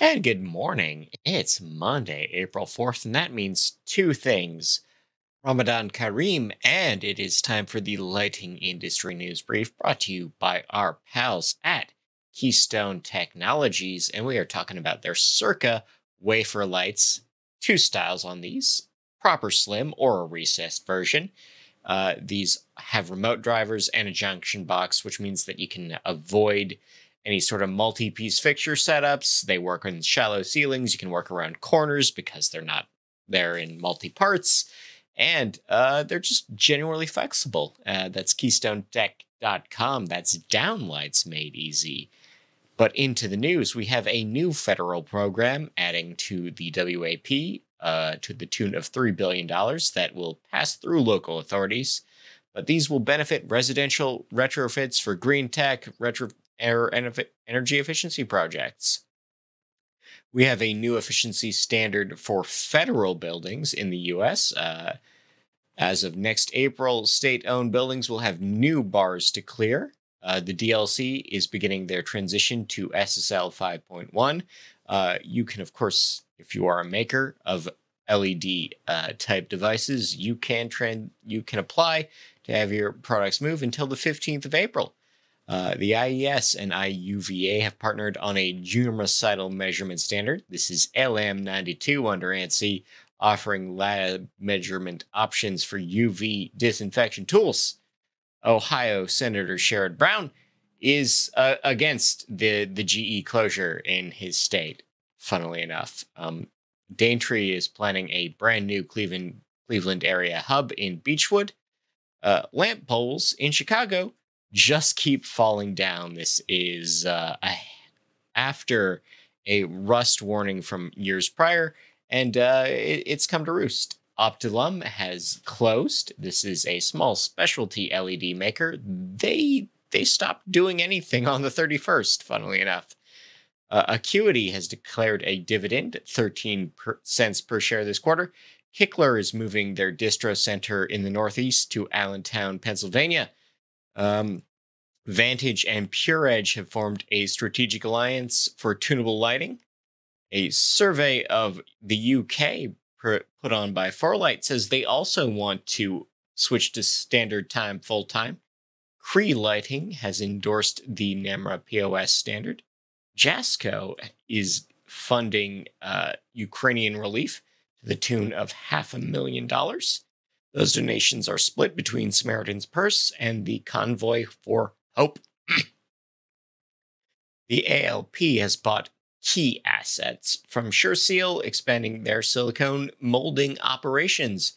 And good morning. It's Monday, April 4th, and that means two things. Ramadan Kareem, and it is time for the Lighting Industry News Brief brought to you by our pals at Keystone Technologies. And we are talking about their Circa wafer lights. Two styles on these: proper slim or a recessed version. These have remote drivers and a junction box, which means that you can avoid any sort of multi-piece fixture setups. They work on shallow ceilings. You can work around corners because they're in multi-parts. And they're just genuinely flexible. That's KeystoneTech.com. That's downlights made easy. But into the news, we have a new federal program adding to the WAP to the tune of $3 billion that will pass through local authorities. But these will benefit residential retrofits for green tech, energy efficiency projects. We have a new efficiency standard for federal buildings in the U.S. As of next April, state-owned buildings will have new bars to clear. The DLC is beginning their transition to SSL 5.1. You can, of course, if you are a maker of LED type devices, you can apply to have your products move until the 15th of April. The IES and IUVA have partnered on a germicidal measurement standard. This is LM92 under ANSI, offering lab measurement options for UV disinfection tools. Ohio Senator Sherrod Brown is against the GE closure in his state, funnily enough. Daintree is planning a brand new Cleveland area hub in Beechwood. Lamp poles in Chicago just keep falling down. This is after a rust warning from years prior, and it's come to roost. Optilum has closed. This is a small specialty LED maker. They stopped doing anything on the 31st, funnily enough. Acuity has declared a dividend, 13 cents per share this quarter. Kickler is moving their distro center in the Northeast to Allentown, Pennsylvania. Vantage and PureEdge have formed a strategic alliance for tunable lighting. A survey of the UK put on by Farlight says they also want to switch to standard time full-time. Cree Lighting has endorsed the NEMRA POS standard. Jasco is funding Ukrainian relief to the tune of $500,000. Those donations are split between Samaritan's Purse and the Convoy for Hope. The ALP has bought key assets from SureSeal, expanding their silicone molding operations.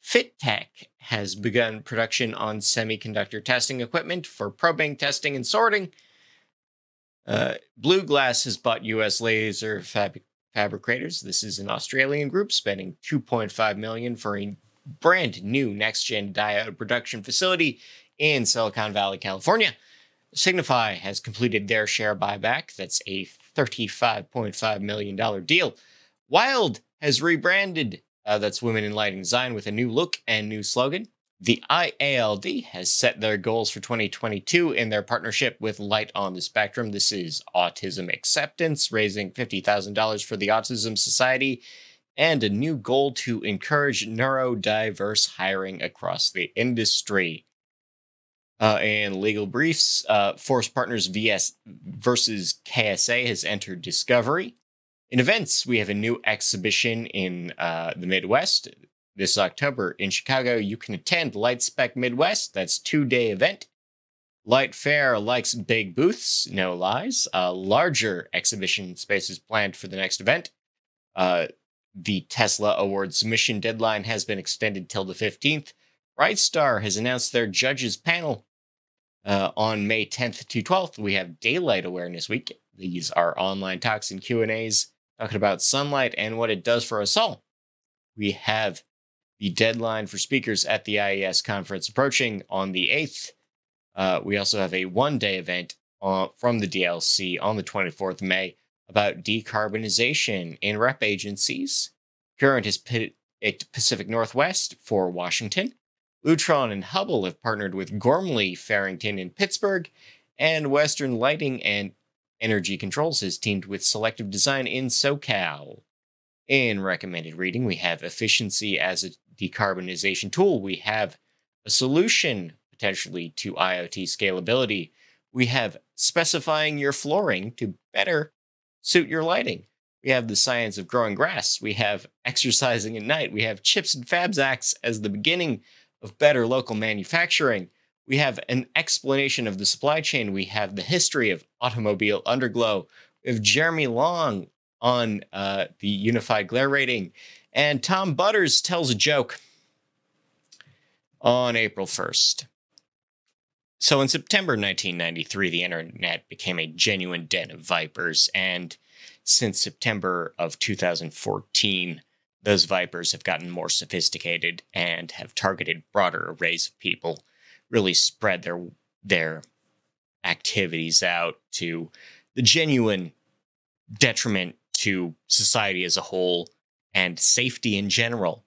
FitTech has begun production on semiconductor testing equipment for probing, testing, and sorting. Blue Glass has bought U.S. laser fabricators. This is an Australian group spending $2.5 million for a brand new next-gen diode production facility in Silicon Valley, California. Signify has completed their share buyback. That's a $35.5 million deal. Wild has rebranded. That's Women in Lighting Design with a new look and new slogan. The IALD has set their goals for 2022 in their partnership with Light on the Spectrum. This is Autism Acceptance, raising $50,000 for the Autism Society, and a new goal to encourage neurodiverse hiring across the industry. And legal briefs, Force Partners versus KSA has entered Discovery. In events, we have a new exhibition in the Midwest. This October in Chicago, you can attend Light Spec Midwest. That's a 2-day event. Light Fair likes big booths, no lies. Larger exhibition space is planned for the next event. The Tesla Award submission deadline has been extended till the 15th. Brightstar has announced their judges panel. On May 10th to 12th, we have Daylight Awareness Week. These are online talks and Q&As talking about sunlight and what it does for us all. We have the deadline for speakers at the IES conference approaching on the 8th. We also have a one-day event from the DLC on the 24th of May about decarbonization in rep agencies. Current is picked Pacific Northwest for Washington. Lutron and Hubble have partnered with Gormley, Farrington, and Pittsburgh, and Western Lighting and energy controls has teamed with selective design in SoCal. In recommended reading, we have efficiency as a decarbonization tool. We have a solution potentially to IoT scalability. We have specifying your flooring to better suit your lighting. We have the science of growing grass. We have exercising at night. We have Chips and Fabs Acts as the beginning of better local manufacturing. We have an explanation of the supply chain. We have the history of automobile underglow. We have Jeremy Long on the unified glare rating. And Tom Butters tells a joke on April 1st. So in September 1993, the internet became a genuine den of vipers. And since September of 2014, those vipers have gotten more sophisticated and have targeted broader arrays of people, really spread their activities out to the genuine detriment to society as a whole and safety in general.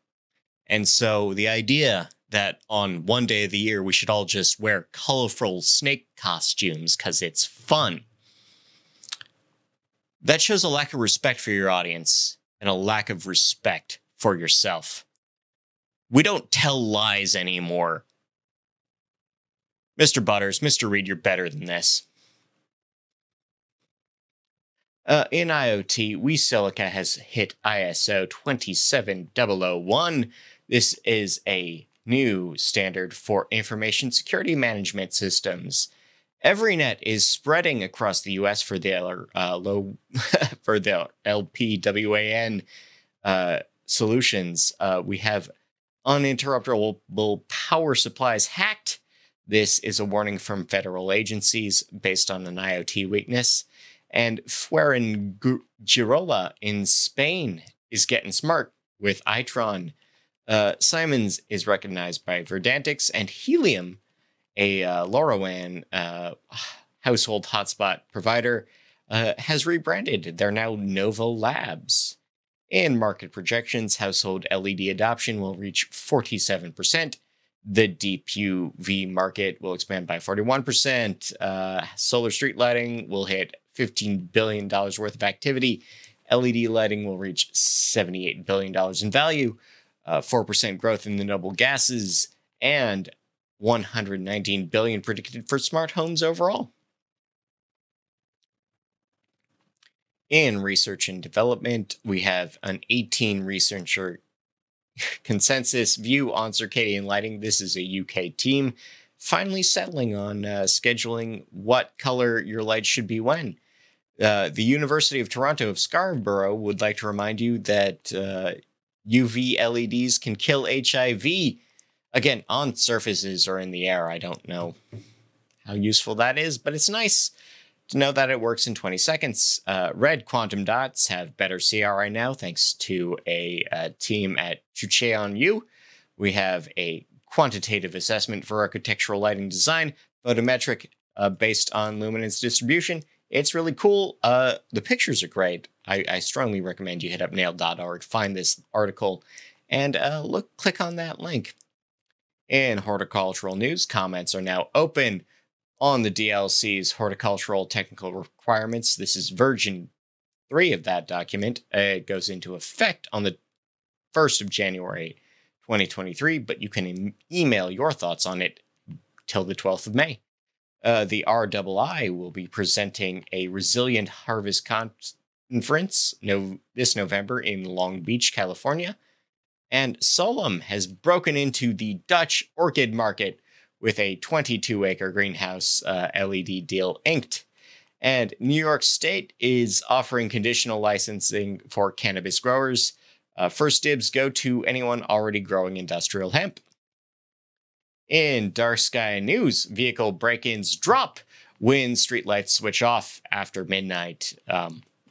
And so the idea that on one day of the year we should all just wear colorful snake costumes because it's fun, that shows a lack of respect for your audience and a lack of respect for yourself. We don't tell lies anymore. Mr. Butters, Mr. Reed, you're better than this. In IoT, WeSilica has hit ISO 27001. This is a new standard for information security management systems. EveryNet is spreading across the U.S. for the for the LPWAN solutions. We have uninterruptible power supplies hacked. This is a warning from federal agencies based on an IoT weakness. And Fuengirola in Spain is getting smart with Itron. Simons is recognized by Verdantix, and Helium, a LoRaWAN household hotspot provider, has rebranded. They're now Nova Labs. In market projections, household LED adoption will reach 47%. The deep UV market will expand by 41%. Solar street lighting will hit $15 billion worth of activity. LED lighting will reach $78 billion in value. 4% growth in the noble gases, and $119 billion predicted for smart homes overall. In research and development, we have an 18 researcher consensus view on circadian lighting. This is a UK team finally settling on scheduling what color your light should be when. The University of Toronto of Scarborough would like to remind you that UV LEDs can kill HIV. Again, on surfaces or in the air. I don't know how useful that is, but it's nice to know that it works in 20 seconds. Red quantum dots have better CRI now, thanks to a team at Chucheon U. We have a quantitative assessment for architectural lighting design, photometric based on luminance distribution. It's really cool. The pictures are great. I strongly recommend you hit up nailed.org, find this article, and click on that link. In horticultural news, comments are now open on the DLC's horticultural technical requirements. This is version 3 of that document. It goes into effect on the 1st of January 2023, but you can email your thoughts on it till the 12th of May. The RII will be presenting a Resilient Harvest Conference this November in Long Beach, California. And Solom has broken into the Dutch orchid market with a 22-acre greenhouse LED deal inked. And New York State is offering conditional licensing for cannabis growers. First dibs go to anyone already growing industrial hemp. In dark sky news, vehicle break-ins drop when streetlights switch off after midnight.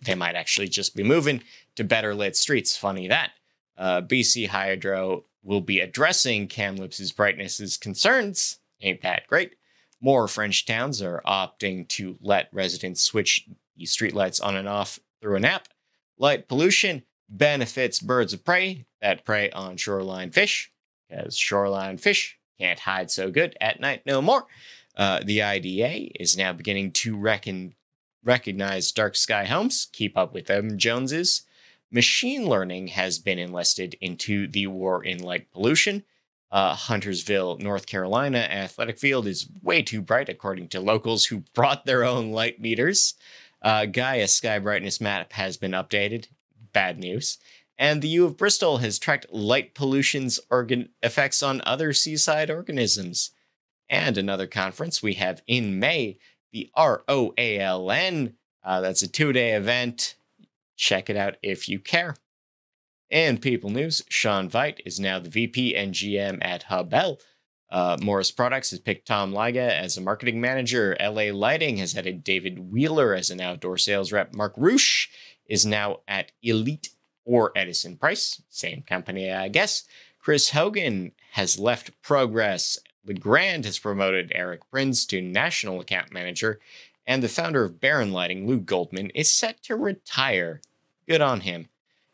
They might actually just be moving to better lit streets. Funny that. BC Hydro will be addressing Kamloops' brightness concerns. Ain't that great? More French towns are opting to let residents switch the streetlights on and off through an app. Light pollution benefits birds of prey that prey on shoreline fish, as shoreline fish can't hide so good at night no more. The IDA is now beginning to reckon recognize dark sky homes, keep up with them Joneses. Machine learning has been enlisted into the war in light pollution. Huntersville, North Carolina athletic field is way too bright, according to locals who brought their own light meters. Gaia sky brightness map has been updated. Bad news. And the U of Bristol has tracked light pollution's effects on other seaside organisms. And another conference we have in May, the ROALN. That's a 2-day event. Check it out if you care. In People News, Sean Veit is now the VP and GM at Hubel. Morris Products has picked Tom Liga as a marketing manager. LA Lighting has added David Wheeler as an outdoor sales rep. Mark Roosh is now at Elite or Edison Price. Same company, I guess. Chris Hogan has left Progress. LeGrand has promoted Eric Prinz to national account manager. And the founder of Baron Lighting, Lou Goldman, is set to retire. Good on him.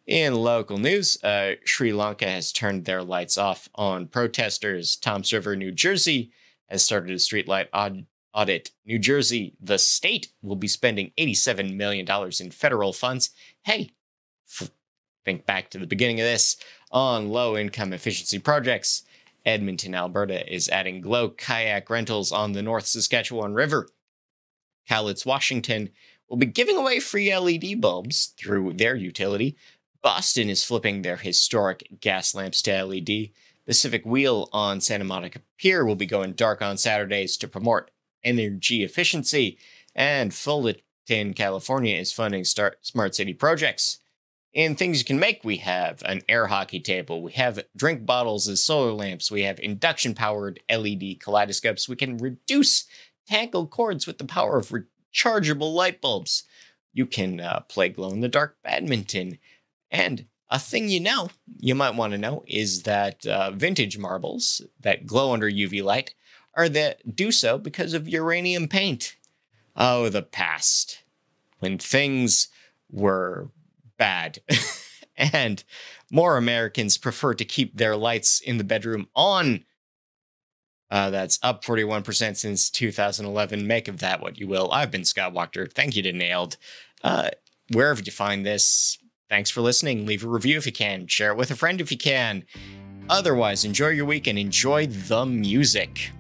In local news, Sri Lanka has turned their lights off on protesters. Toms River, New Jersey, has started a streetlight audit. New Jersey, the state, will be spending $87 million in federal funds. Hey, think back to the beginning of this, on low-income efficiency projects. Edmonton, Alberta, is adding Glow kayak rentals on the North Saskatchewan River. Cowlitz, Washington, will be giving away free LED bulbs through their utility. Boston is flipping their historic gas lamps to LED. Pacific Wheel on Santa Monica Pier will be going dark on Saturdays to promote energy efficiency. And Fullerton, California is funding smart city projects. In things you can make, we have an air hockey table. We have drink bottles as solar lamps. We have induction-powered LED kaleidoscopes. We can reduce tangled cords with the power of rechargeable light bulbs. You can play glow-in-the-dark badminton. And a thing you might want to know, is that vintage marbles that glow under UV light do so because of uranium paint. Oh, the past, when things were bad. And more Americans prefer to keep their lights in the bedroom on. That's up 41% since 2011. Make of that what you will. I've been Scott Wachter. Thank you to Nailed. Wherever you find this, thanks for listening. Leave a review if you can. Share it with a friend if you can. Otherwise, enjoy your week and enjoy the music.